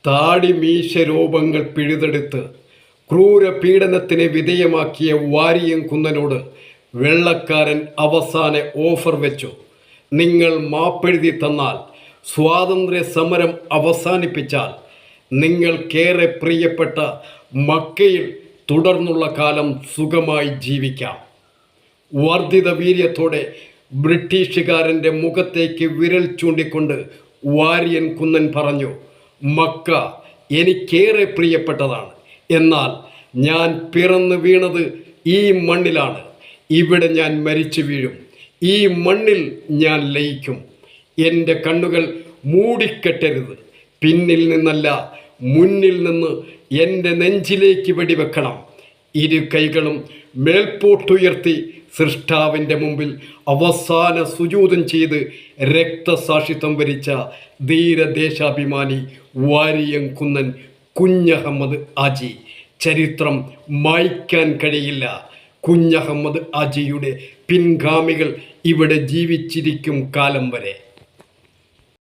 താടി മീശ രൂപങ്ങൾ പിഴുതെടുത്ത് ക്രൂര പീഡനത്തിന് വിധേയമാക്കിയ വാരിയം കുന്നനോട് വെള്ളക്കാരൻ അവസാന ഓഫർ വെച്ചു. നിങ്ങൾ മാപ്പെഴുതി തന്നാൽ, സ്വാതന്ത്ര്യ സമരം അവസാനിപ്പിച്ചാൽ, നിങ്ങൾക്കേറെ പ്രിയപ്പെട്ട മക്കയിൽ തുടർന്നുള്ള കാലം സുഖമായി ജീവിക്കാം. വർദ്ധിത വീര്യത്തോടെ ബ്രിട്ടീഷുകാരൻ്റെ മുഖത്തേക്ക് വിരൽ ചൂണ്ടിക്കൊണ്ട് വാരിയൻ കുന്നൻ പറഞ്ഞു, മക്ക എനിക്കേറെ പ്രിയപ്പെട്ടതാണ്. എന്നാൽ ഞാൻ പിറന്നു വീണത് ഈ മണ്ണിലാണ്. ഇവിടെ ഞാൻ മരിച്ചു വീഴും. ഈ മണ്ണിൽ ഞാൻ ലയിക്കും. എൻ്റെ കണ്ണുകൾ മൂടിക്കെട്ടരുത്. പിന്നിൽ നിന്നല്ല, മുന്നിൽ നിന്ന് എൻ്റെ നെഞ്ചിലേക്ക് വെടിവെക്കണം. ഇരു കൈകളും മേൽപോട്ടുയർത്തി സൃഷ്ടാവിൻ്റെ മുമ്പിൽ അവസാന സുജൂദം ചെയ്ത് രക്തസാക്ഷിത്വം വരിച്ച ധീരദേശാഭിമാനി വാരിയം കുന്നൻ കുഞ്ഞഹമ്മദ് ആജി. ചരിത്രം മായ്ക്കാൻ കഴിയില്ല. കുഞ്ഞഹമ്മദ് ആജിയുടെ പിൻഗാമികൾ ഇവിടെ ജീവിച്ചിരിക്കും കാലം വരെ.